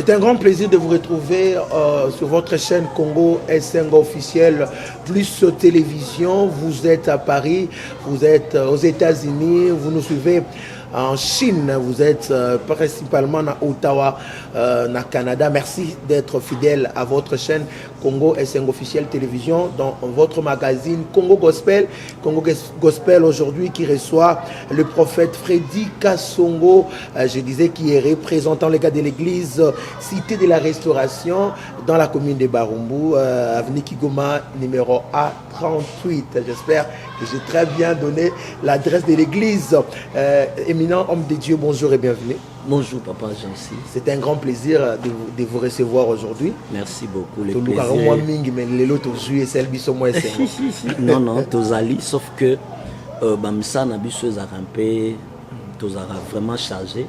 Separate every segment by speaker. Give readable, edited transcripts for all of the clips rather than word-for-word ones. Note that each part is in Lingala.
Speaker 1: C'est un grand plaisir de vous retrouver sur votre chaîne Congo S5 officiel plus télévision. Vous êtes à Paris, vous êtes aux États-Unis, vous nous suivez en Chine, vous êtes principalement à Ottawa, au Canada. Merci d'être fidèle à votre chaîne Congo S5 officiel télévision dans votre magazine Congo Gospel. Congo Gospel aujourd'hui qui reçoit le prophète Freddy Kasongo, je disais qui est représentant les gars de l'église Cité de la Restauration dans la commune de Barumbu, avenue Kigoma numéro A38. J'espère que j'ai très bien donné l'adresse de l'église. Éminent homme de Dieu, bonjour et bienvenue.
Speaker 2: Bonjour Papa Jancy.
Speaker 1: C'est un grand plaisir de vous recevoir aujourd'hui.
Speaker 2: Merci beaucoup. Le non, non, Tozali, sauf que Bamsa Nabiso Zarampe, Tozara vraiment chargé.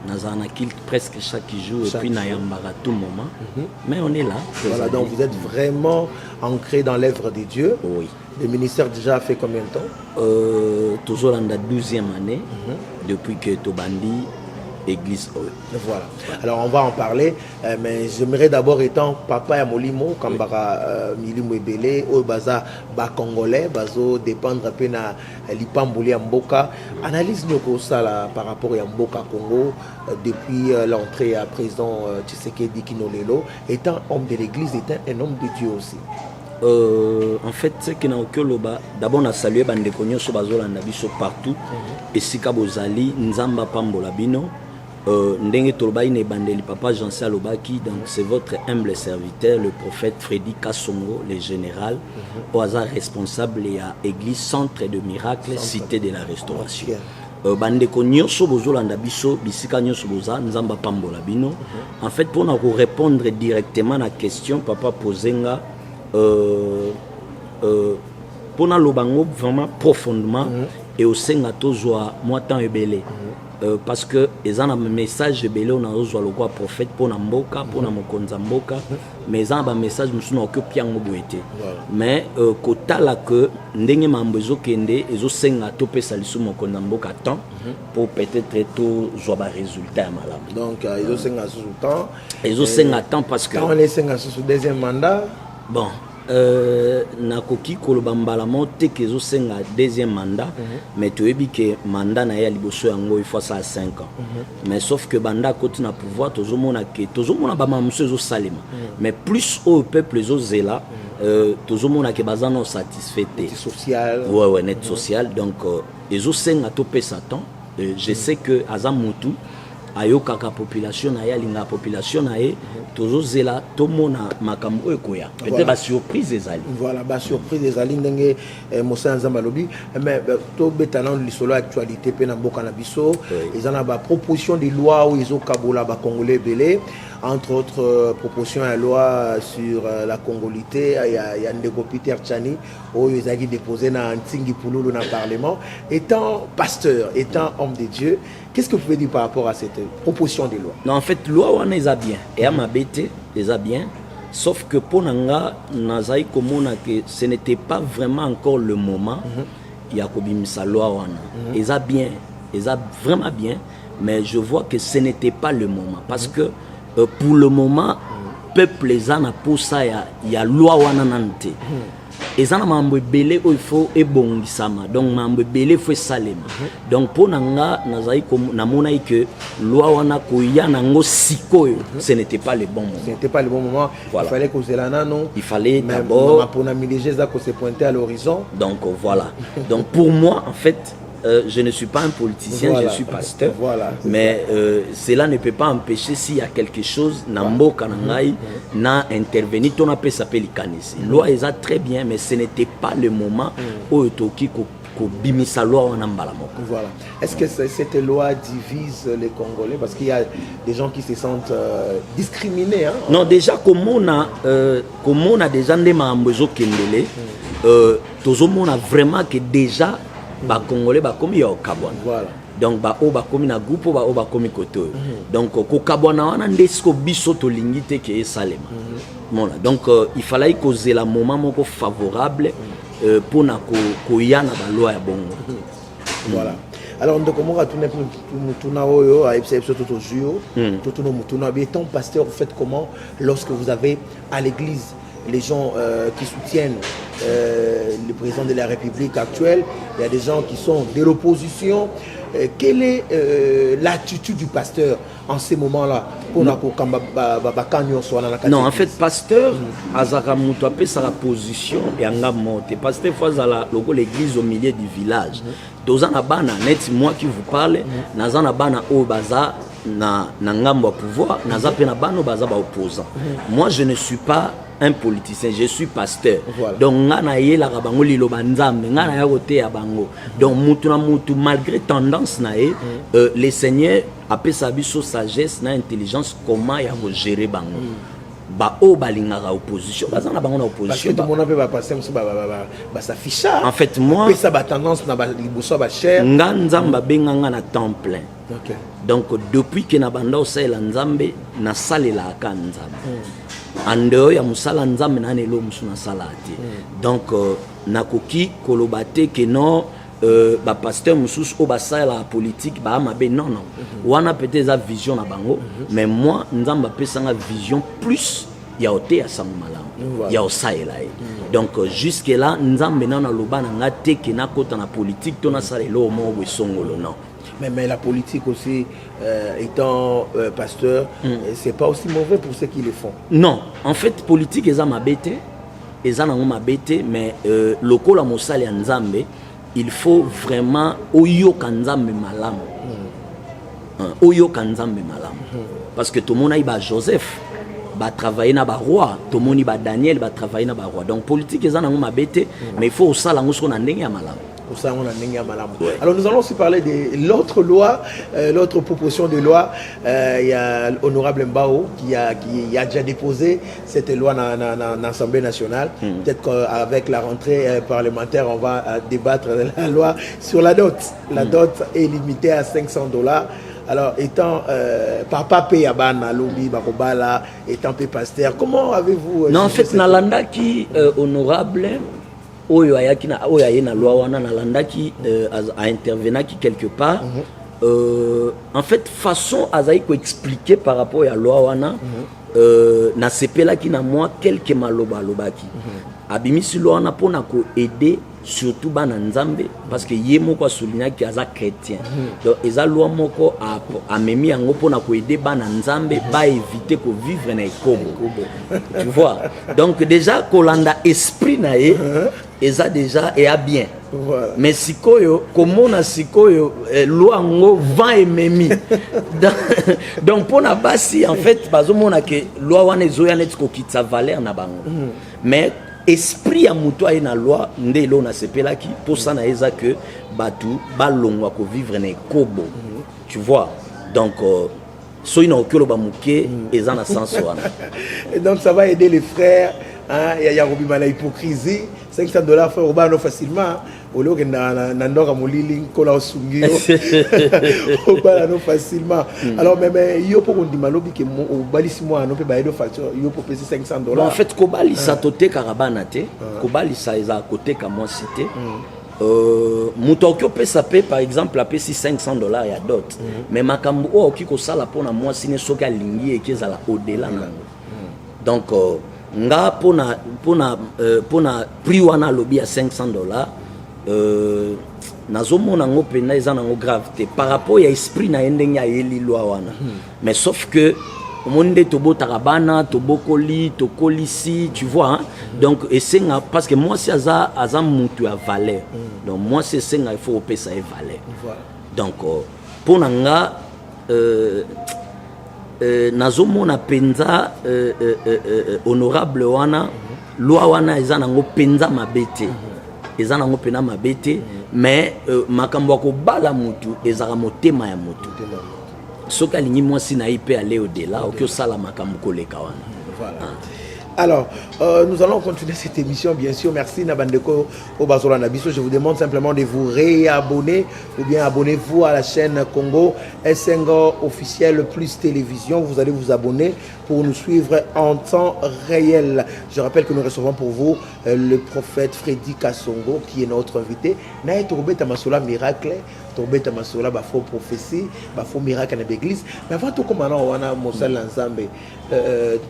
Speaker 2: Nazana kill presque chaque jour et puis Nayambara tout moment. Mais on est là.
Speaker 1: Voilà, donc vous êtes vraiment ancré dans l'œuvre de Dieu.
Speaker 2: Oui.
Speaker 1: Le ministère déjà a fait combien de temps?
Speaker 2: Toujours dans la 12e année, depuis que Tobandi Église.
Speaker 1: Voilà. Alors on va en parler, mais j'aimerais d'abord étant papa ya molimo kambara milimo ebele au baza ba congolais bazo dépendre un peu na lipamboli ya mboka. Analyse nyoko sala par rapport à mboka Congo depuis l'entrée à président Tshisekedi Kinolelo, étant homme de l'église, étant un homme de Dieu aussi.
Speaker 2: En fait, ce qui n'a aucun loba, d'abord on a salué Bandekonyo Sobazola Nabiso partout, et Sika Bozali, Nzamba Pambolabino, Ndenge Tolbaï ne Bandeli Papa Jancy Alobaki, donc c'est votre humble serviteur, le prophète Freddy Kasongo, le général, au hasard responsable et à Église Centre de Miracles, Cité de la Restauration. Bandekonyo Sobazola Nabiso, Bisika Nyosoboza, Nzamba Pambolabino. En fait, pour nous répondre directement à la question, Papa Pozenga, pour nous lobango vraiment profondément et au sein de Tozoa moitan ebele parce que ils ont un message ebele on a reçu le quoi prophète pour Namboka pour Namokonza Mboka mais ils ont un message nous sommes que piango boete mais kotala que ndenge mambezo kende ezo senga to pesa lisu mokonza Mboka temps pour peut-être to joa ba résultat malam
Speaker 1: donc ezo senga sous temps
Speaker 2: ezo senga temps parce que
Speaker 1: quand on est senga sous deuxième mandat.
Speaker 2: Bon, nakoki koloba mbala mote kezo senga deuxième mandat, mais tu as dit que mandat na ya liboso yango il faut ça à 5 ans. Mais sauf que banda côté na pouvoir tozomona ba mamuso zo salema. Mais plus au peuple zo zela, tozomona ke bazano satisfait.
Speaker 1: Social.
Speaker 2: Ouais net social donc ezo senga to pesa temps. Je sais que azamutu ayoka ka population na ya linga population na ye tozo zela to mona makambo ekoya peut-être ba surprise ezali
Speaker 1: voilà ba surprise ezali ndenge Moussa Nzamba lobi mais to betalan lisolo actualité pe na mboka na biso ezana ba proposition de loi où izo kabola ba congolais belé entre autres propositions à loi sur la congolité il y a Ndeko Peter Tchani où ils ont déposé na Ntingi Pululu na parlement étant pasteur étant homme de Dieu. Qu'est-ce que vous pouvez dire par rapport à cette proposition de loi?
Speaker 2: Non, en fait, loi on est bien et à ma bête les a bien, sauf que pour Nanga Nazaï Komona que ce n'était pas vraiment encore le moment. Il y a sa loi on ils a bien, ils a vraiment bien, mais je vois que ce n'était pas le moment parce que pour le moment peuple les a pour ça il y a loi on nante. Et ça mambo belé il faut ebongisama donc mambo belé faut salema donc pour nanga nazai comme namona que loi wana koya nango sikoyo ce n'était pas le bon moment.
Speaker 1: Ce n'était pas le bon moment. Voilà. Il fallait que zelana non.
Speaker 2: Il fallait d'abord
Speaker 1: pour namilégeza que se pointer à l'horizon.
Speaker 2: Donc voilà. Donc pour moi en fait je ne suis pas un politicien, voilà, je suis pasteur. Voilà, mais cela ne peut pas empêcher s'il y a quelque chose, Nambo Kanangai n'a intervenu, ton appel s'appelle Ikanis. Loi est très bien, mais ce n'était pas le moment où Toki bimisa loi en ambalamo. Voilà.
Speaker 1: Est-ce que cette loi divise les Congolais parce qu'il y a des gens qui se sentent discriminés? Hein?
Speaker 2: Non, déjà comme on a déjà des mambezo kendele, on a vraiment que déjà ba Congolais ba komi ya Okabwana. Voilà. Donc ba o ba komi na groupe ba o ba komi koto. Donc ko Kabwana wana ndesko biso to lingite ke esalema. Voilà. Donc il fallait causer la moment moko favorable pour na ko yana ba loi ya bongo.
Speaker 1: Voilà. Alors, on commence à étant pasteur, vous faites comment lorsque vous avez à l'église les gens qui soutiennent le président de la République actuelle, il y a des gens qui sont de l'opposition. Quelle est l'attitude du pasteur en ces moments-là?
Speaker 2: Non, en fait, pasteur, Azara Moutouapé, c'est la position et en monte. Pasteur, l'église au milieu du village. Dans un abana, net, moi qui vous parle, dans un abana au baza, na ngambo pouvoir, na zapena bano baza ba opposant. Moi, je ne suis pas un politicien, je suis pasteur. Voilà. Donc ngana yela bango lilo banzambe, ngana ya kote ya bango. Donc mutu na mutu malgré tendance na le Seigneur appelle sa biso sagesse na intelligence comment ya ko gérer bango. Ba o balingaka opposition, baza na bango na opposition.
Speaker 1: Parce que tout le monde peut pas passer ba s'afficher.
Speaker 2: En fait moi
Speaker 1: ça ba tendance na ba liboso ba cher.
Speaker 2: Nganzamba benganga na temps plein.
Speaker 1: OK.
Speaker 2: Donc depuis que na banda osala nzambe na salela ka nzambe. Ando ya musala nzambe na nelo musuna salati. Donc nakoki kolobate que non ba pasteur mususu o basala la politique ba mabe non non. Wana peut-être za vision na bango mais moi nzamba pesanga vision plus ya ote ya sango malamu. Ya osaela. Donc jusque là nzambe na loba na ngate ke na kota na politique to na salelo mo bo songolo non.
Speaker 1: Mais la politique aussi, étant pasteur, c'est pas aussi mauvais pour ceux qui le font.
Speaker 2: Non, en fait, politique, ils ont ma bête, mais local à Moussali Nzambe, il faut vraiment Oyo Kanzambe malam. Oyo Kanzambe malam. Parce que tout le monde a Joseph, va travailler dans le roi, tout le monde a Daniel, va travailler dans le roi. Donc, politique, ils ont ma bête, mais il faut aussi la moussona n'enga malam.
Speaker 1: Pour ça, on a malam. Alors, nous allons aussi parler de l'autre loi, l'autre proposition de loi. Il y a l'honorable Mbao qui a déjà déposé cette loi dans l'Assemblée nationale. Peut-être qu'avec la rentrée parlementaire, on va débattre de la loi sur la dot. La dot est limitée à $500. Alors, étant papa Payabana, Lobby, Bakobala, étant pasteur, comment avez-vous...
Speaker 2: Non, en fait, Nalanda qui honorable... Oyo ayaki na oyo ayena loi wana nalandaki a intervenaki quelque part en fait façon azai ko expliquer par rapport à loi wana na sepela ki na moi quelques maloba lobaki abimisi loi wana pona ko aider surtout bana nzambe parce que ye moko souligna ki aza chrétien donc eza loi moko a memi yango pona ko aider bana nzambe ba éviter ko vivre na ekobo tu vois donc déjà kolanda esprit na ye eza déjà et a bien voilà. Mais sikoyo comment na sikoyo loi ngo vent et memi donc pona basi en fait bazomona que loi wana ezoya net ko kitsa valeur na bango mais esprit ya mutu aye na loi nde lo na sepelaki pour ça na eza que batu balongwa ko vivre na ekobo tu vois donc soy na okelo ba muke eza na sens wana
Speaker 1: et donc ça va aider les frères hein il y a robima la hypocrisie $500 frère obano facilement au lieu que na ndora molili kola osungio obano facilement alors même yo pour on dit malobi que au balisi moi no pe ba edo facture yo pour payer $500
Speaker 2: en fait kobali sa tote karabana te kobali sa eza côté ka moi cité Mutokyo pesa pe par exemple a pesi $500 ya dot mais makambo o okiko sala pona moi sine soka lingi ekezala au-delà donc nga pona prix wana lobi ya $500 nazomona ngo pena eza nango gravité par rapport ya esprit na endenge ya eli loi wana mais sauf que monde tobo tarabana tobokoli tokolisi tu vois hein? Donc esenga parce que moi si aza mutu ya valeur donc moi c'est senga il faut opesa e valeur voilà. Donc pona nga nazomona penza honorable wana loi wana eza nango penza mabete eza nango pena mabete mais makambo ko bala mutu ezaka motema ya mutu soka lingi mwasi na ipe aller au-delà okyo sala makambo koleka wana
Speaker 1: voilà. Alors, nous allons continuer cette émission, bien sûr. Merci Nabandeko Obazola Nabiso. Je vous demande simplement de vous réabonner ou bien abonnez-vous à la chaîne Congo SNGO officiel plus télévision. Vous allez vous abonner pour nous suivre en temps réel. Je rappelle que nous recevons pour vous le prophète Freddy Kassongo qui est notre invité. Naït Robeta Masola miracle. Tobeta Masola ba faux prophétie, ba faux miracle dans l'église. Mais avant tout comme on a Mosala Nzambe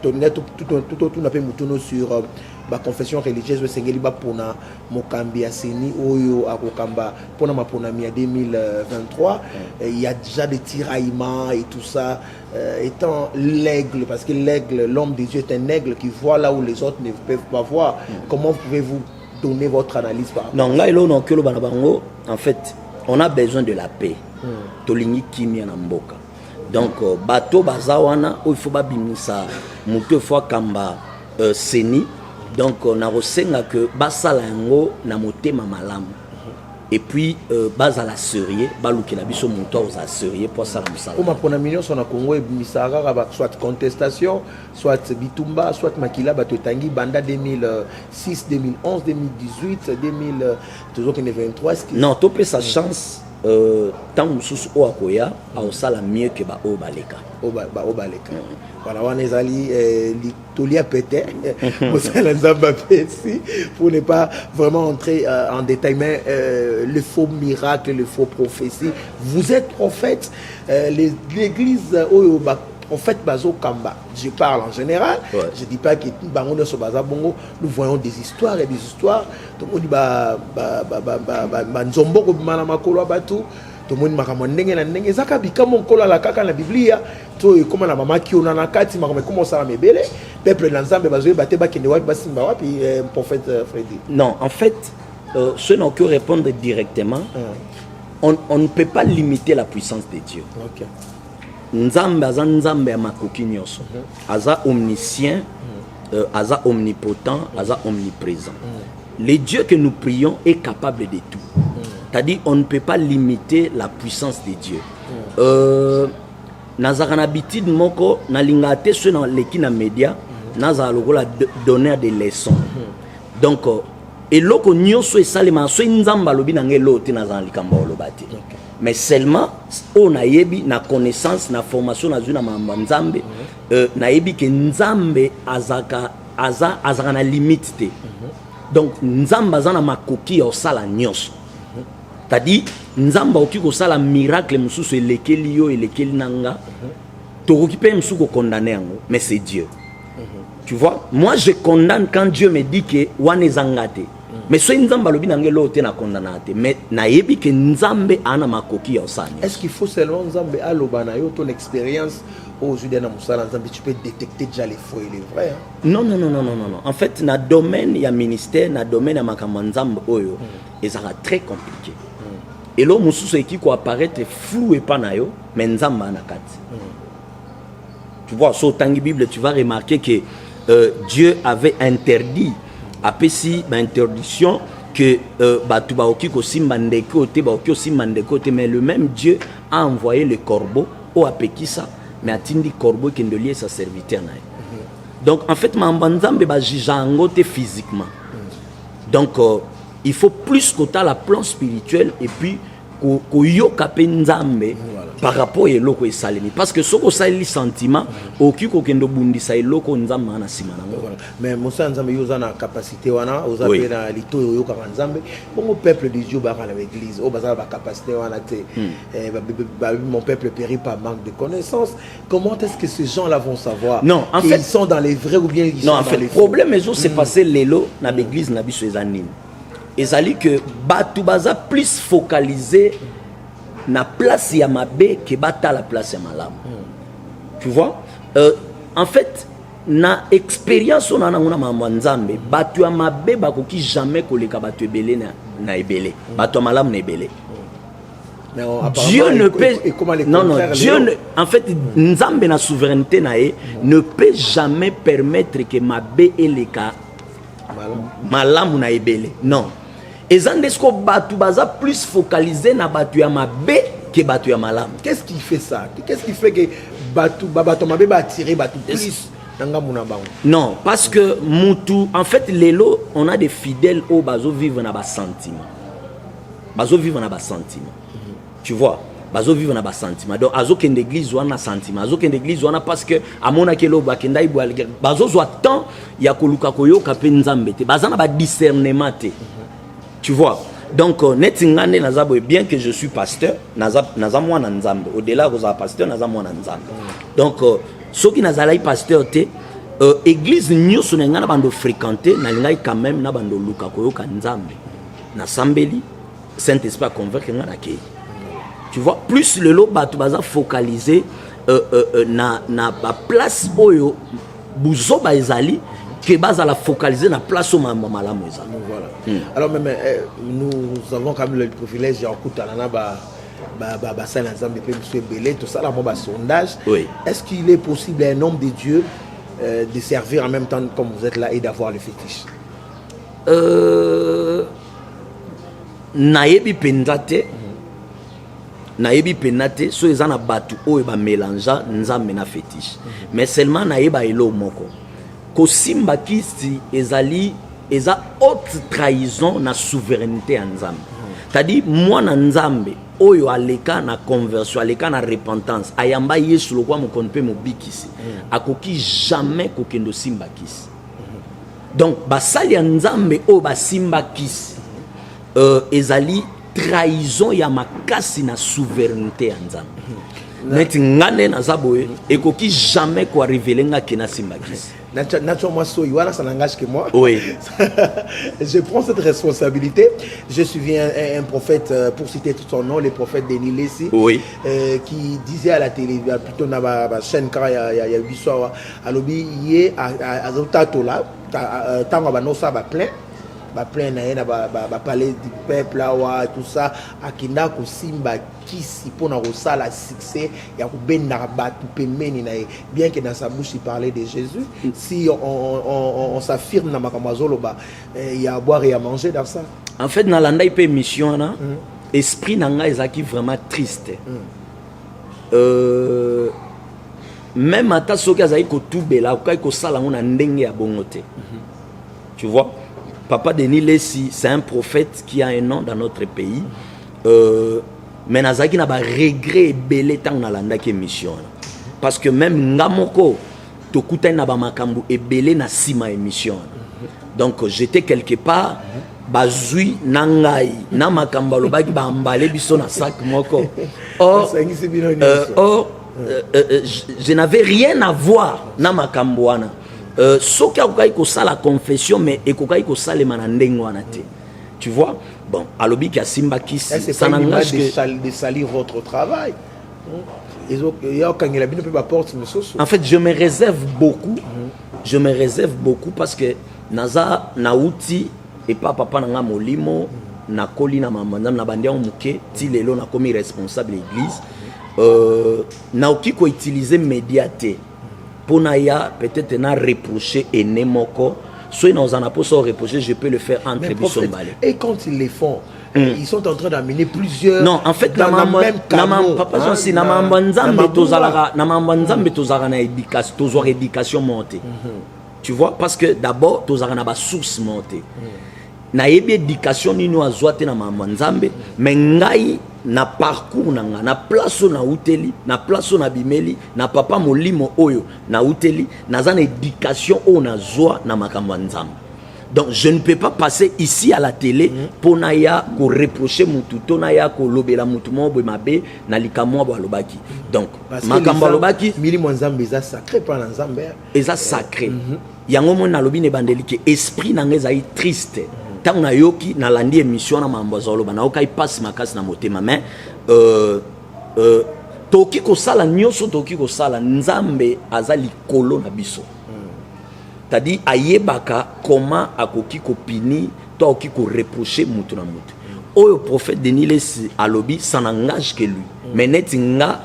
Speaker 1: tout n'a pas mutuno sur ba confession religieuse we sengeli ba pona mokambi aseni oyo akokamba pona mapona mi 2023 il y a déjà des tiraillements et tout ça étant l'aigle parce que l'aigle, l'homme de Dieu est un aigle qui voit là où les autres ne peuvent pas voir. Comment pouvez-vous donner votre analyse par rapport?
Speaker 2: Non, là il on que le banabango en fait on a besoin de la paix. Tolingi kimia na mboka. Donc bato bazawana il faut babimisa muto fois kamba seni. Donc na rosenga que basala yango na motema malamu. Et puis bazala sérieux baluki na biso muto aux sérieux pour ça musala.
Speaker 1: Pour ma pona million son na Congo misara soit contestation, soit bitumba, soit makila bato tangi banda 2006, 2011, 2018, 2023.
Speaker 2: Non, tu peux sa chance tant mususu o akoya a osala mieux que ba o baleka.
Speaker 1: O baleka. Voilà, on est allé l'itolia pété pour ne pas vraiment entrer en détail, mais le faux miracle, le faux prophétie. Vous êtes prophète, l'église prophète Bazo Kamba, je parle en général, je ne dis pas que nous voyons des histoires et des histoires. Tout le monde dit tout le monde m'a dit que zaka bikamo kola la kaka na Biblia to comme la maman qui on a kati m'a comment ça me belé peuple l'ensemble bazoé baté ba kende wapi basimba wapi prophète Freddy.
Speaker 2: Non, en fait ceux n'ont que répondre directement. On ne peut pas limiter la puissance de Dieu. OK. Nzambe aza nzambe ya makoki nyonso. Aza omniscient, aza omnipotent, aza omniprésent. Le Dieu que nous prions est capable de tout. C'est-à-dire on ne peut pas limiter la puissance de Dieu. Nazara habitude moko na lingate ceux dans l'équipe na média nazara lokola donner des leçons. Donc et loko nyonso esalema so nzamba lobi na ngelo te nazara likamba olobati. Mais seulement on a yebi na connaissance na formation na zuna mamba nzambe na yebi ke nzambe azaka na limite te. Donc nzamba zana makoki ya osala nyonso. C'est-à-dire, nzamba oki ko sala miracle mususu elekeli yo elekeli nanga. Toroki pe musuko condamner yango, mais c'est Dieu. Tu vois, moi je condamne quand Dieu me dit que wane zangate. Mais so nzamba lobi nangelo te na condamnate, mais na yebi ke nzambe ana makoki ya osala.
Speaker 1: Est-ce qu'il faut seulement nzambe alobana yo ton expérience au Judée na musala nzambe tu peux détecter déjà les faux et les vrais hein?
Speaker 2: Non. En fait, na domaine ya ministère, na domaine ya makambo nzambe oyo, ezaka très compliqué. Et là, mususu qui ko apparaître flou et pas na yo, mais nzamba na kati. Tu vois, sur la Bible, tu vas remarquer que Dieu avait interdit, après si interdiction que batu ba oki ko simbandeko te ba oki simbandeko te, mais le même Dieu a envoyé le corbeau au apekisa, mais atindi corbeau qui ne lié sa serviteur na. Donc en fait, mambanzambe ba jijango te physiquement. Donc il faut plus que la plan spirituel et puis koyoka pe nzambe par rapport à loko esalemi parce que soko sali sentiment oki ko kendo bundisa loko nzambe na sima nango.
Speaker 1: Mais Moussa nzambe yoza na capacité wana oza pe na lito yoka nzambe bongo peuple de Dieu ba na l'église o baza ba capacité wana te mon peuple périt par manque de connaissances. Comment est-ce que ces gens là vont savoir?
Speaker 2: Non, en fait
Speaker 1: ils sont dans les vrais ou bien ils sont dans les faux?
Speaker 2: Non, en fait le problème c'est passé lelo na l'église na biso ezanini. Et ça dit que batu baza plus focalisé na place ya mabe que bata la place ya malam. Tu vois? En fait, na expérience on a na mama nzambe, batu ya mabe bakoki jamais koleka batu ebele na ebele. Batu ya malam na ebele. Dieu ne peut en fait nzambe na souveraineté nae ne peut jamais permettre que mabe eleka malam na ebele. Non. Et Zandesko batu baza plus focalisé na batu ya mabe que batu ya malam.
Speaker 1: Qu'est-ce qui fait ça? Qu'est-ce qui fait que batu mabe ba attirer batu plus
Speaker 2: Non, parce que Moutou, en fait, Lélo, on a des fidèles au bazo vivre dans bas sentiment. Bazo vivre dans bas sentiment. Tu vois, bazo vivre dans bas sentiment. Donc azo ken d'église ou na sentiment. Azo ken d'église ou na parce que amona kelo ba kenda ibo bazo zo temps ya koluka koyo kape nzambe te. Bazana ba discernement te. Tu vois. Donc netingane nazabo bien que je suis pasteur, naza mwana nzambe. Au-delà que ça pasteur, naza mwana nzambe. Donc ceux qui nazalai pasteur te église nyusu na ngana bando fréquenter na lingai quand même na bando luka koyo ka nzambe. Na sambeli Saint-Esprit a convaincre ngana ke. Tu vois, plus le lot bato baza focalisé na place oyo buzo ba ezali que baza la focaliser na place au malamu ezali.
Speaker 1: Voilà. Alors même nous avons quand même le privilège d'écouter na ba ça ensemble de monsieur Belé tout ça là mon sondage.
Speaker 2: Oui.
Speaker 1: Est-ce qu'il est possible à un homme de Dieu de servir en même temps comme vous êtes là et d'avoir le fétiche?
Speaker 2: Nayebi pendate nayebi penate so ezana batu oyo ba mélanger nzambe na fétiche mais seulement nayeba elo moko ko simba kisti ezali eza haute trahison na souveraineté en nzambe c'est-à-dire moi na nzambe oyo aleka na conversion aleka na repentance ayamba yesu lokwa mo konpe mo bikisi akoki jamais kokendo simba kisi donc basali ya nzambe oyo ba simba kisi ezali trahison ya makasi na souveraineté ya nzambe neti ngane na zaboye ekoki jamais ko révéler nga kena simba kisi
Speaker 1: naturellement ça n'engage que moi.
Speaker 2: Oui.
Speaker 1: Je prends cette responsabilité. Je suis un prophète, pour citer tout son nom, le prophète Denis Lessi,
Speaker 2: oui.
Speaker 1: Qui disait à la télé, plutôt dans la chaîne quand il y a 8 soirs, à l'objet, il y a Zotatola, tant qu'on a plein. Plein na parler du peuple là tout ça akina ko simba kisi pona rosala succès ya ko benda batu pemeni na bien que dans sa bouche il parlait de Jésus si on s'affirme na makamazolo il y a à boire et à manger dans ça
Speaker 2: en fait na landa ipe mission na esprit nanga ezaki vraiment triste même ata soki azali ko tubela ko sala ngona ndenge ya bongote tu vois. Papa Denis Lessi, c'est un prophète qui a un nom dans notre pays. Mais Nazaki n'a pas regret belé tant na landa qui mission. Parce que même Ngamoko, Tokuta n'a pas makambu et belé na sima émission. Donc j'étais quelque part, bazui nangai, na makambu lobaki ba emballé biso na sac moko. Or, je n'avais rien à voir na makambu wana. Soki akokai ko sala confession mais ekokai ko sala manandeng wana te. Tu vois? Bon, alobi ki asimba kisi
Speaker 1: ça n'engage que de salir votre travail.
Speaker 2: En fait, je me réserve beaucoup. Je me réserve beaucoup parce que naza nauti et pas papa nanga molimo na koli na mama na bandia muke ti lelo na komi responsable église naoki ko utiliser médiaté pour naya peut-être na reprocher et nemoko soit dans un apostle reprocher je peux le faire entre bisombale.
Speaker 1: Et quand ils les font ils sont en train d'amener plusieurs.
Speaker 2: Non, en fait, dans le même canot. Papa Jean, si na mambanzambe tozara na éducation, tozara éducation montée. Tu vois, parce que d'abord tozara na ba source montée. Na yebi éducation ni no azwate na mambanzambe, mais ngai na parcours nanga na place na uteli, na place na bimeli, na papa molimo oyo na uteli, na zana éducation o na zwa na makambanzambe. Donc je ne peux pas passer ici à la télé pour naya ko reprocher mututo naya ko lobela mutumo bo mabe na likamwa bo alobaki. Donc makambo alobaki
Speaker 1: mili mwanzambe eza sacré pa na nzambe.
Speaker 2: Eza sacré. Yango mo na lobi ne bandeli ke esprit nanga eza triste. Tant na yoki na landi émission na mambo zoloba na okai passe makasi na motema mais toki ko sala nyoso toki ko sala nzambe azali kolo na biso. C'est-à-dire ayebaka comment akoki kopini to oki ko reprocher mutu na mutu. Oyo prophète Denis Lessi alobi ça n'engage que lui. Mais netinga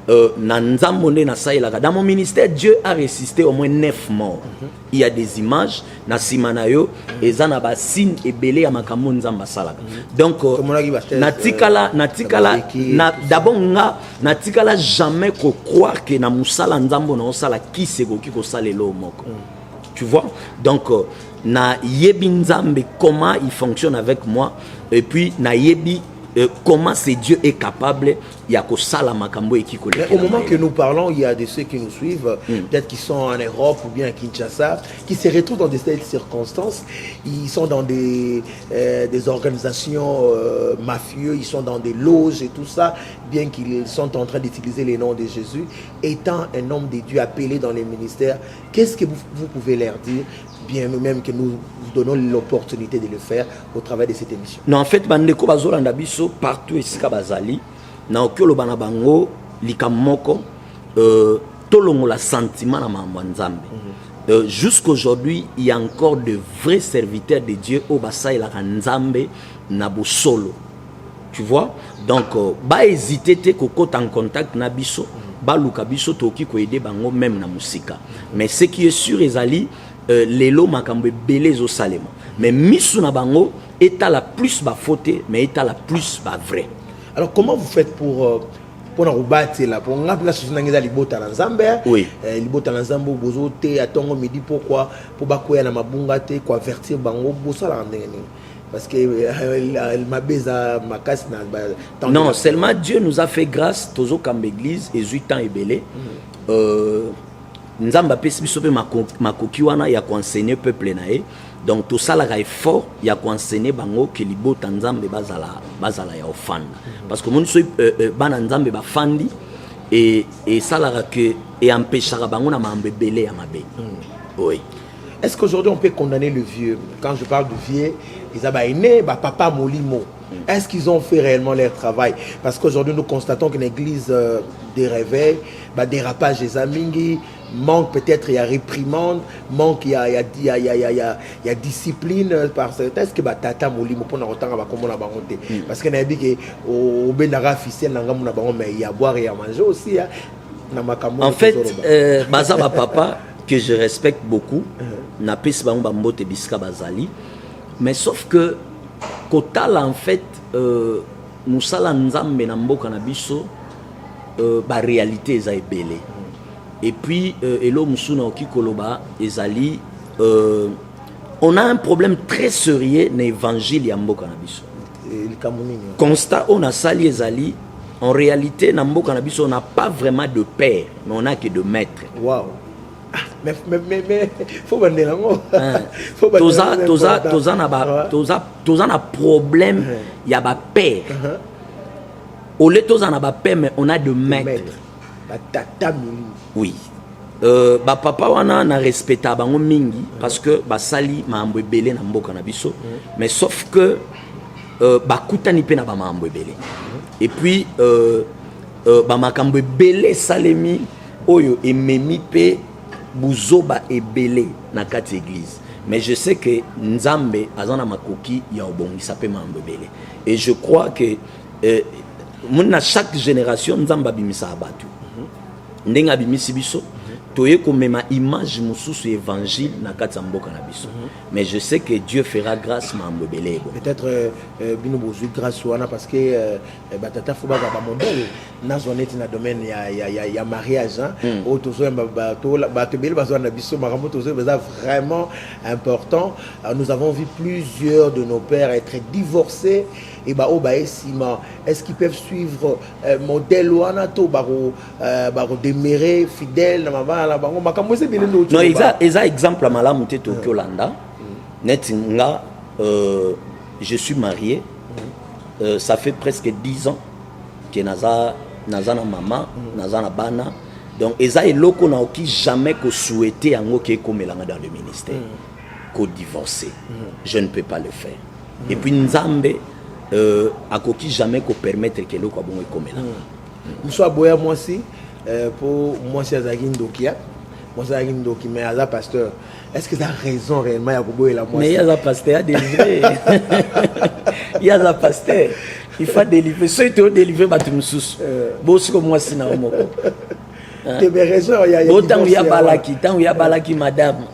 Speaker 2: Dans mon ministère, Dieu a résisté au moins 9 morts. Il y a des images, na simanayo, et zanaba signe et belé à makambo nzamba salaka. Donc, d'abord, natikala jamais ko croire que na musala nzambo na osala ki seko ki ko salelo moko. Tu vois? Donc, na yebi nzambe comment il fonctionne avec moi, et puis na yebi comment c'est Dieu est capable il y a que ça la makambo et qui
Speaker 1: au moment que nous parlons, il y a de ceux qui nous suivent, peut-être qui sont en Europe ou bien à Kinshasa, qui se retrouvent dans des circonstances. Ils sont dans des organisations mafieuses, ils sont dans des loges et tout ça, bien qu'ils sont en train d'utiliser les noms de Jésus. Étant un homme de Dieu appelé dans les ministères, qu'est-ce que vous pouvez leur dire, bien même que nous vous donnons l'opportunité de le faire au travers de cette émission?
Speaker 2: Non, en fait, bandeko bazolanda biso partout ici bazali na okolo bana bango likamoko tolongo la sentiment na mambo nzambe. Jusqu'aujourd'hui, il y a encore de vrais serviteurs de Dieu au basai la nzambe na bosolo. Tu vois? Donc ba hésiter te kokota en contact na biso, ba luka biso toki ko aider bango même na musika. Mais ce qui est sûr ezali lelo makambe belé zo salema. Mais misu na bango état la plus ba faute mais état la plus ba vrai.
Speaker 1: Alors comment vous faites pour nous battre là pour ngapla la société ngeza libota na nzambe?
Speaker 2: Oui.
Speaker 1: Libota na nzambe bozo te atongo midi pourquoi pour bakoya na mabunga te ko avertir bango bosala ndenge. Parce que ma beza ma casse na
Speaker 2: non, seulement Dieu nous a fait grâce tozo comme église et 8 ans et belé. Nzamba pesi biso pe makoki wana ya ko enseigner peuple na e. Donc tout ça là est fort, il y a quoi enseigner bango que libota nzambe bazala ya ofanda. Parce que mon so bana nzambe ba fandi et ça là que et empêchera bango na mambe belé ya mabe. Oui.
Speaker 1: Est-ce qu'aujourd'hui on peut condamner le vieux? Quand je parle de vieux, ils abaïné ba papa molimo. Est-ce qu'ils ont fait réellement leur travail? Parce qu'aujourd'hui nous constatons qu'une église des réveils, bah dérapage des amingi, manque peut-être il y a réprimande, manque il y a discipline par certains. Est-ce que bah tata molimo pour n'entendre bah comment on a baronté? Parce que n'a dit que au benara officiel n'angam na baron mais il y a boire et à manger aussi hein.
Speaker 2: En fait, bazaba papa que je respecte beaucoup, na pesi bango bambote biska bazali, mais sauf que kotala en fait musala nzambe na mboka na biso ba réalité eza ebele. Et puis elo musuna okikoloba ezali on a un problème très sérieux na évangile ya mboka na biso. Constat on a sali ezali en réalité na mboka na biso on n'a pas vraiment de père, mais on a que de maître.
Speaker 1: Wow. Mais faut bander lango.
Speaker 2: Toza na problème ya ba père. Au lieu toza na ba père mais on a de maître.
Speaker 1: Tata mili.
Speaker 2: Oui. Ba papa wana na respecta bango mingi parce que ba sali mambo ebele na mboka na biso. Mais sauf que ba kutani pe na ba mambo ebele. Et puis ba makambo ebele salemi oyo ememi pe buzoba ebele na kati église. Mais je sais que nzambe azana makoki ya obongisa pe mambo ebele. Et je crois que mona chaque génération nzamba bimisa abatu. Ndenga bimisi biso toye komema image mususu évangile na kati mboka na biso. Mais je sais que Dieu fera grâce mambo ebele.
Speaker 1: Peut-être bino bozu grâce wana parce que batata faut ba modèle na zonete na domaine ya mariage hein autozo bato bele bazwa na biso makambo tozo vraiment important. Nous avons vu plusieurs de nos pères être divorcés et ba esima est-ce qu'ils peuvent suivre modèle wana to baro demeurer fidèle na mama la bango makambo c'est bien no.
Speaker 2: Non exact exemple à malamu te to Yolanda net nga je suis marié ça fait presque 10 ans que naza na maman naza na bana donc eza eloko na oki jamais ko souhaiter yango ke komelanga dans le ministère ko divorcer je ne peux pas le faire et puis nzambe akoki jamais ko permettre que eloko bongo komelanga
Speaker 1: Moussa boya moi aussi pour moi c'est Azagin Dokia moi c'est Azagin Dokia mais Aza pasteur est-ce que tu as raison réellement ya boya la moi
Speaker 2: mais Aza pasteur a délivré. Aza pasteur il faut délivrer ceux qui ont délivré bato mususu bosi ko moi sina moko
Speaker 1: tu as raison il y a
Speaker 2: autant il y a balaki tant il y a balaki madame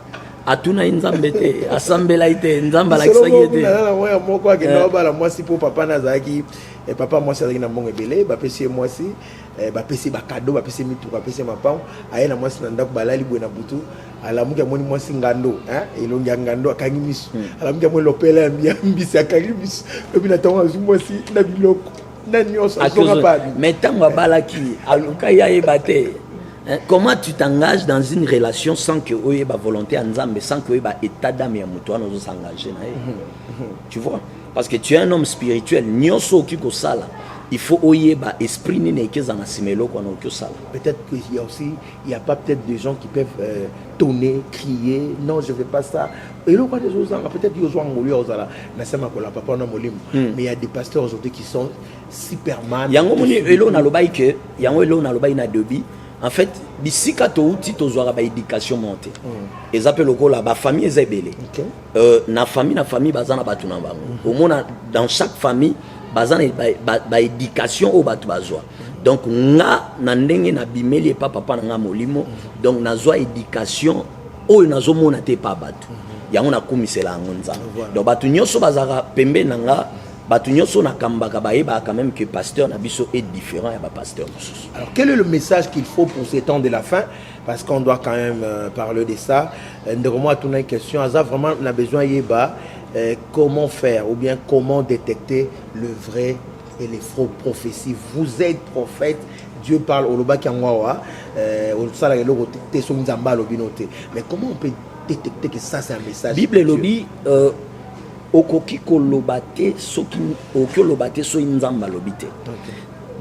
Speaker 2: atuna nzambe te asambela ite nzamba la kisaki te
Speaker 1: na moi moko akenda bala moi si pour papa nazaki et papa moi c'est na mbongo ebele ba pesi moi si ba pesi ba cadeau ba pesi mitu ba pesi mapao aye na moi si ndako balali bwe na butu alamuki amoni moi si ngando elongi ngando akangi misu alamuki amoni lopela mbisi akangi misu ebi na tango moi si na biloko na nyonso azonga ba
Speaker 2: mais tango balaki aluka ya ebate. Comment tu t'engages dans une relation sans que tu aies la volonté en Nzambe, sans que tu aies l'état d'âme et toi nous s'engager. Tu vois? Parce que tu es un homme spirituel. Il faut oyer l'esprit
Speaker 1: peut-être qu'il y a aussi, il n'y a pas peut-être des gens qui peuvent tonner, crier, non je ne veux pas ça. Et là, peut-être qu'il y a mais il y a des pasteurs aujourd'hui qui sont superman.
Speaker 2: En fait, bisika to uti to zoara ba éducation montée. Les appels locaux là, ba famille est belé. Na famille bazana batu na bango. Au moins dans chaque famille bazana ba éducation au batu bazwa. Donc nga na ndenge na bimeli pa papa na molimo. Donc na zoa éducation o na zo mona te pa batu. Yango na komisela ngonza. Donc batu nyoso bazara pembe na nga batu nyoso na kambaka baeba quand même que pasteur na biso est différent ya ba pasteur.
Speaker 1: Alors quel est le message qu'il faut pour ces temps de la fin, parce qu'on doit quand même parler de ça. Ndeko a tourné une question, Aza vraiment on a besoin yeba comment faire ou bien comment détecter le vrai et les faux prophéties. Vous êtes prophète, Dieu parle au loba kiangwawa au sala loko te so nzamba lobinote. Mais comment on peut détecter que ça c'est un message?
Speaker 2: Bible lobi okoki kolobate soki okolobate so nzamba lobite.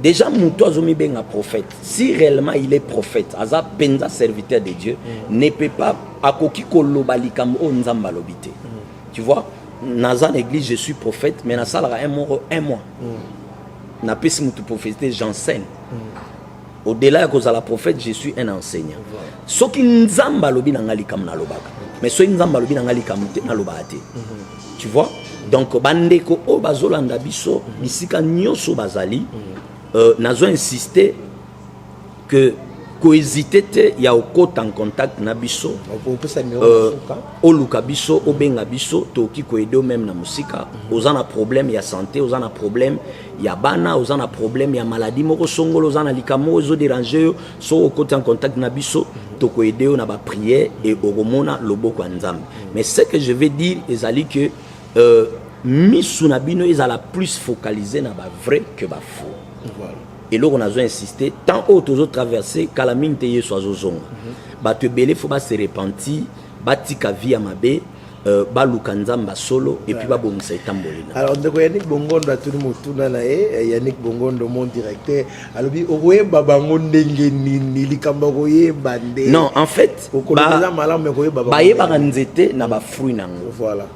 Speaker 2: Déjà muto azomi benga prophète. Si réellement il est prophète, aza penza serviteur de Dieu, ne peut pas akoki kolobalikam o nzamba lobite. Tu vois? Dans l'église je suis prophète, mais na salara un mois. Na pesi mutu prophétie, j'enseigne. Au-delà de la prophète, je suis un enseignant. Soki nzamba lobi na ngalikam na lobaka. Mais so nzamba lobi na ngalikam na lobate. Tu vois? Donc bandeko o bazolanda biso bisika nyoso bazali nazo insister que hésiter ya okota en contact na biso o luka biso o benga biso toki ko aider même na musika ozana problème ya santé ozana problème ya bana ozana problème ya maladie moko songolo ozana likamo ozo déranger so okota en contact na biso toko aider na ba prière et oromona loboko nzambe. Mais ce que je veux dire ezali que misuna bino ezala plus focalisé na ba vrai que ba faux. Voilà. Et là on a insisté tant autres traverser calamine te yeso azozonga. Ba te belé faut ba se repentir, ba tika via mabe, ba lukanzamba solo et puis ba bomisa etambolina.
Speaker 1: Alors ndeko Yannick Bongondo atuni mutuna na Yannick Bongondo mon directeur. Alobi okoye babango ndenge nini likamba koye bande.
Speaker 2: Non, en fait ba yeba nzete na ba fruit nango.
Speaker 1: Voilà.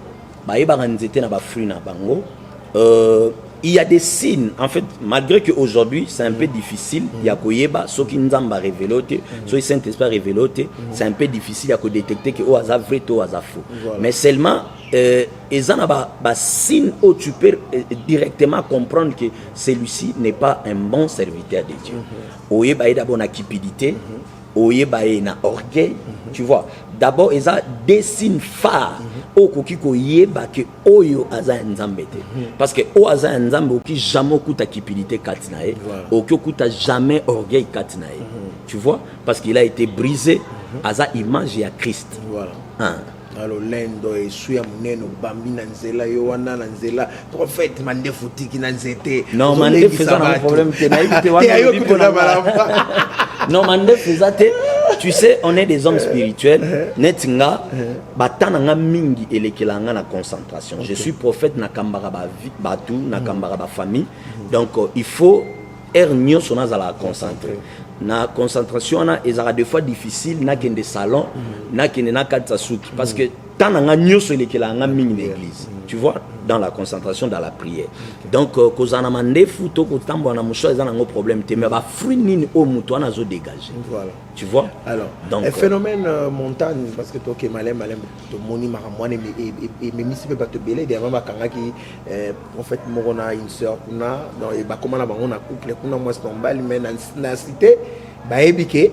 Speaker 2: Il y a des signes, en fait, malgré qu'aujourd'hui c'est un peu difficile, il y a koyeba, ce qui nous a révélé, ce qui Saint-Esprit révélé, c'est un peu difficile à détecter que au vrai ou au faux. Mais seulement, ils ont des signes où tu peux directement comprendre que celui-ci n'est pas un bon serviteur de Dieu. Oyeba est d'abord na cupidité, oyeba est na orgueil, tu vois. D'abord, il y a des signes phares au kokiko yeba que oyo aza nzambete. Parce que o aza nzambe qui jamais kuta cupidité katinae, o kuta jamais orgueil katinae. Tu vois? Parce qu'il a été brisé aza image à Christ.
Speaker 1: Voilà. Alors lendo et suya muneno bambi na nzela yo wana na nzela prophète mande futiki na nzete.
Speaker 2: Non, mande faisant un problème te na ibite wana. Non, mande faisant te. Tu sais, on est des hommes spirituels. Netinga, batananga mingi elekelanga na concentration. Je suis prophète na kambara ba batu, na kambara ba famille. Donc il faut ernio sona za la concentrer. Na concentration na ezara des fois difficile na kende salon, na kende na katsasuki parce que tant nanga nyoso elekela nga mingi l'église. Tu vois, dans la concentration, dans la prière. Donc, kozana mandefu to kotambo na musho ezana ngo problème te, mais ba fruit nini o muto ana zo dégager.
Speaker 1: Voilà.
Speaker 2: Tu vois?
Speaker 1: Alors,
Speaker 2: donc
Speaker 1: un phénomène montagne parce que toi qui malem to moni maramwane et même si peut pas te belé derrière ma kanga qui en fait morona une sœur kuna donc et ba comment na bango na couple kuna moi c'est tombal mais na cité ba ebike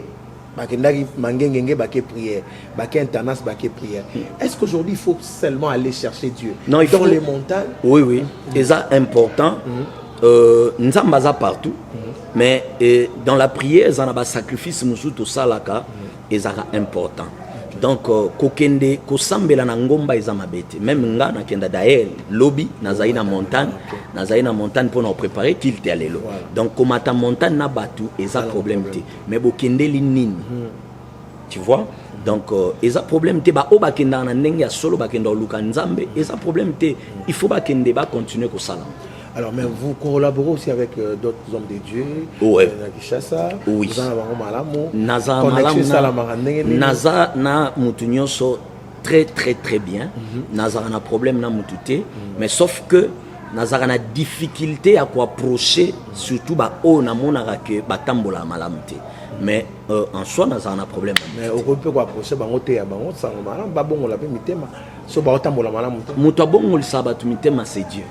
Speaker 1: bakendaki mangengenge baké prière baké internat baké prière. Est-ce qu'aujourd'hui il faut seulement aller chercher Dieu
Speaker 2: non, il
Speaker 1: dans
Speaker 2: faut...
Speaker 1: les montagnes?
Speaker 2: Oui oui, et ça important. Nzambaza partout. Mais dans la prière, il y a un sacrifice musuto salaka et ça important. Donc kokende kosambela na ngomba ezamabete. Même nga na kenda dael lobby na zaina montagne pour nous préparer qu'il te alelo. Donc comme ta montagne na batu eza problème te. Mais bokende li nini. Tu vois? Donc eza problème te ba obakenda na ndenge ya solo bakenda luka nzambe eza problème te. Il faut bakende ba continuer ko sala.
Speaker 1: Alors, mais vous collaborez aussi avec d'autres hommes de Dieu.
Speaker 2: Ouais.
Speaker 1: Oui.
Speaker 2: Naza na mutunyoso très très très bien. Naza na problème na mutute, mais sauf que naza na difficulté à approcher surtout ba o na monaka ke batambola malamte. Mais en soi naza na problème.
Speaker 1: Mais on peut approcher bango te ya bango ça malam ba bongo la pe mitema. So ba otambola malamu te.
Speaker 2: Muto bongo lisabatu mitema c'est Dieu.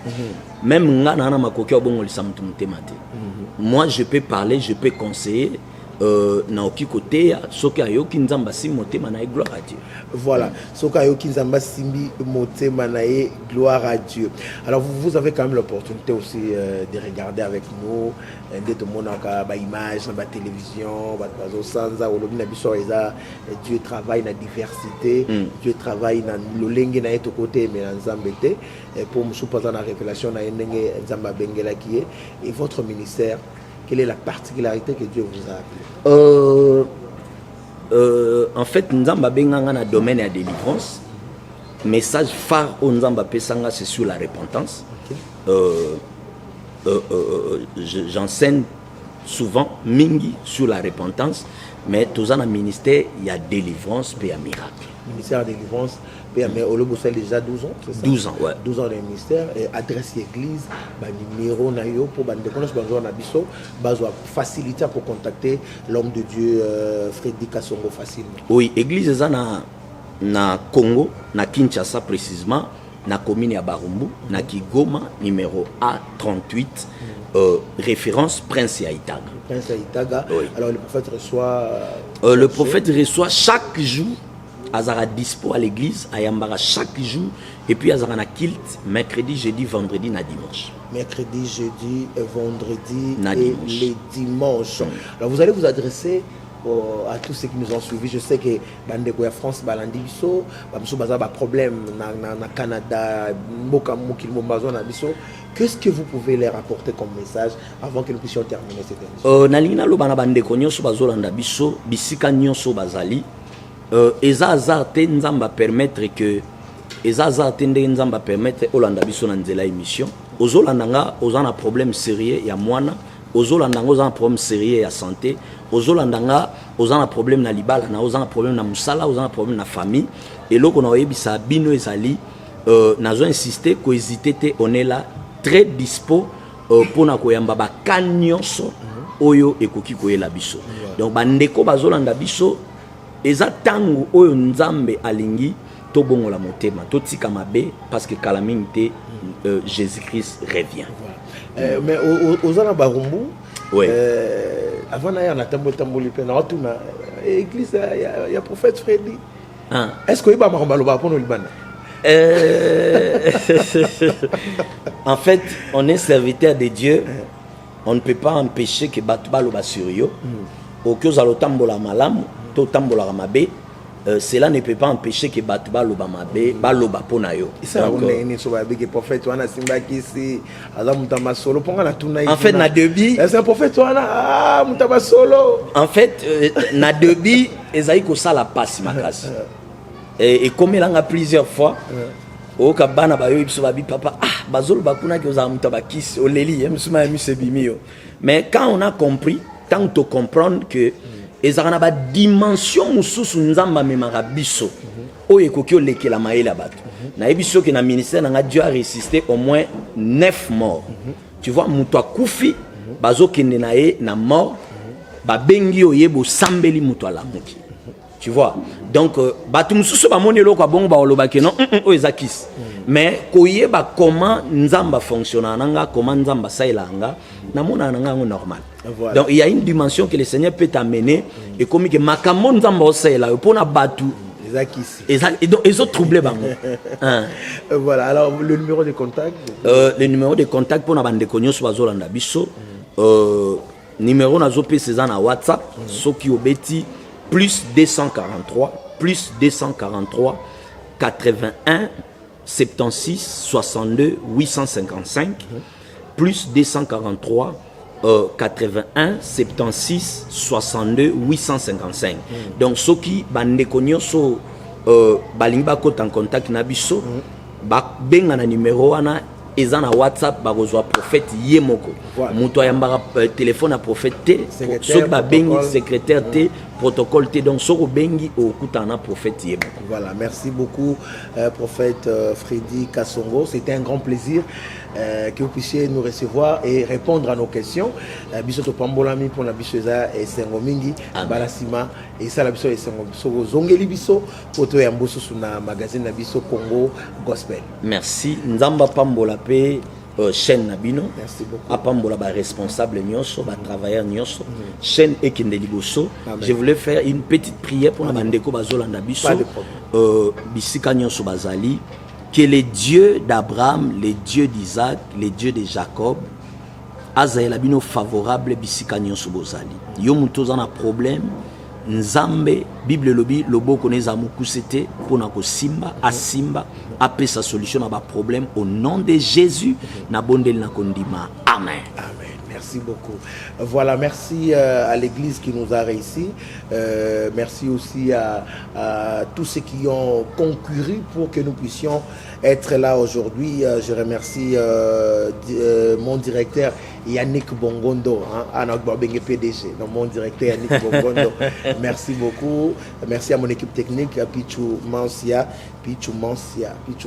Speaker 2: Même nga na makoki bongo lisamtu mitema te. Moi je peux parler, je peux conseiller na oki côté soki ayoki nzamba si motema na gloire à Dieu.
Speaker 1: Voilà, soki ayoki nzamba simbi motema na gloire à Dieu. Alors vous avez quand même l'opportunité aussi de regarder avec nous de tout monde ba image na ba télévision, ba bazo sanza olobi na biso eza Dieu travaille na diversité, Dieu travaille na lolenge na eto côté mais nzambe te pour musu pas na révélation na ndenge nzamba bengela qui est et votre ministère. Quelle est la particularité que Dieu vous a appelé?
Speaker 2: En fait, Nzamba benganga na domaine de délivrance. Message phare au Nzamba pesanga c'est sur la repentance. J'enseigne souvent mingi sur la repentance, mais tous en ministère il y a délivrance et il y a miracle.
Speaker 1: Ministère de délivrance, mais au Lobo déjà 12 ans, c'est ça?
Speaker 2: 12 ans, ouais.
Speaker 1: 12 ans de ministère, et adresse l'église, numéro nayo pour faciliter pour contacter l'homme de Dieu Frédéric Kassongo facilement.
Speaker 2: Oui, église est na Congo, na Kinshasa précisément, na commune ya Barumbu, na Kigoma numéro A38, référence Prince Yaitaga.
Speaker 1: Prince Yaitaga. Oui. Alors le prophète reçoit
Speaker 2: le prophète reçoit chaque jour azara dispo à l'église à Yambara chaque jour et puis azara na kilt mercredi, jeudi, vendredi na dimanche.
Speaker 1: Mercredi, jeudi, vendredi
Speaker 2: na
Speaker 1: et
Speaker 2: dimanche.
Speaker 1: Les dimanches. Alors vous allez vous adresser à tous ceux qui nous ont suivis. Je sais que Bandeko France balandi biso, bamuso baza ba problème na Canada, mboka mokil mombazo na biso. Qu'est-ce que vous pouvez leur apporter comme message avant que nous puissions terminer cette émission?
Speaker 2: Nalina lo bana bandeko nyonso bazolanda biso, bisika nyonso bazali. Eza azarte nzamba permettre que eza azarte ndenge nzamba permettre olanda biso na nzela émission. Ozolanda nga ozana problème sérieux ya mwana, ozolanda nga ozana problème sérieux ya santé, ozolanda nga ozana problème na libala, na ozana problème na musala, ozana problème na famille. Et loko na oyebisa bino ezali nazo insister ko hésiter te, on est là très dispo pour na koyamba ba kanyonso oyo ekoki koyela biso. Donc bandeko bazolanda biso eza tangu oyo nzambe alingi to bongola motema to tika mabe parce que calamité Jésus-Christ revient.
Speaker 1: Mais ozana Barumbu
Speaker 2: ouais.
Speaker 1: Avant na na tamboli pe na tuna église ya prophète Freddy. Est-ce que iba marambalo ba pono libana? En fait, on est serviteur de Dieu. On ne peut pas empêcher que batubalo basurio au que zalotambola malamu to tambola mabe. Cela ne peut pas empêcher que batubalo bamabe baloba ponayo. En fait, na debi. C'est un prophète wana mutaba solo.
Speaker 2: En fait, na debi ezaiko sala passe makasi. Et comme il a plusieurs fois, au kabana ba yoibso ba bi papa bazolo bakuna ki oza mutaba kisi oleli msuma musebimio. Mais quand on a compris, tant de comprendre que ezana ba dimension mususu nzamba memara biso oyo ekoki olekela mayele ya bato nayebi soki na ministère nanga Dieu a résisté au moins 9 morts tu vois moto akufi bazokende na ye na mort babengi oye bosambeli moto alamuki tu vois donc bato mosusu bamoni eloko ya bongo baolobaki non oyo eza kisi mais koyeba comment nzamba fonctionne nanga comment nzamba saelanga namona nanga yango normal voilà. Donc il y a une dimension que le Seigneur peut t'amener et comme que makambo nzamba osaela pona batu et donc ils ont troublé bango
Speaker 1: voilà alors le numéro de contact
Speaker 2: le numéro de contact pour na bande konyoso bazolanda biso numéro nazo pesa na WhatsApp soki obeti plus 243 81 76 62 855 plus 243 81 76 62 855 donc soki bande konyoso balingi bakota en contact na biso benga na numéro wana eza na WhatsApp bakozwa prophète ye moko moto ayambaka téléphone à prophète te soki babengi secrétaire te protocole te donc soko bengi okuta na prophète ye moko.
Speaker 1: Voilà, merci beaucoup prophète Freddy Kassongo, c'était un grand plaisir que vous puissiez nous recevoir et répondre à nos questions. Biso to pambolami pour la bisoza et sengo mingi balasima et ça la biso et sengo biso zongeli biso poto ya mboso suna magazine na biso Congo Gospel.
Speaker 2: Merci nzamba pambola pe chaîne Nabino.
Speaker 1: Merci beaucoup.
Speaker 2: Apambola ba responsable nyonso ba travailleur nyonso chaîne ekende liboso. Je voulais faire une petite prière pour na bandeko bazolanda biso bisika nyonso bazali. Que les dieux d'Abraham, les dieux d'Isaac, les dieux de Jacob, azaela bino favorable bisika nyonso bozali. Yo muto za na problème, nzambe Bible lobi lobo koneza mukusete pona ko simba asimba apesa solution na ba problème au nom de Jésus na bondel na kondima. Amen.
Speaker 1: Amen. Merci beaucoup. Voilà, merci à l'église qui nous a réussi. Merci aussi à tous ceux qui ont concouru pour que nous puissions être là aujourd'hui. Je remercie mon directeur Yannick Bongondo, PDG, donc mon directeur Yannick Bongondo. Merci beaucoup. Merci à mon équipe technique, Pichou Mansia. Pichou,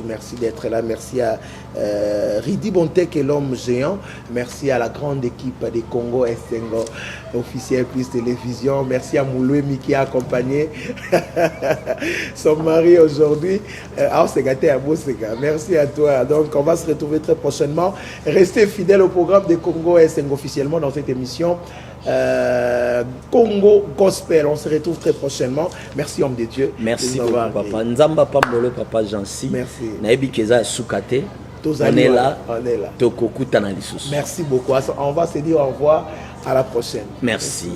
Speaker 1: merci d'être là. Merci à Ridi Bontek et l'homme géant. Merci à la grande équipe des Congo Esengo, officiel plus télévision. Merci à Moulouemi qui a accompagné son mari aujourd'hui. Merci à toi. Donc on va se retrouver très prochainement. Restez fidèles au programme des Congo Esengo officiellement dans cette émission. Congo Gospel, on se retrouve très prochainement. Merci homme de Dieu.
Speaker 2: Merci beaucoup papa. Nzamba pambolo papa Jansi.
Speaker 1: Merci.
Speaker 2: Naebi keza sukate. On est là.
Speaker 1: Merci beaucoup. On va se dire au revoir, à la prochaine.
Speaker 2: Merci.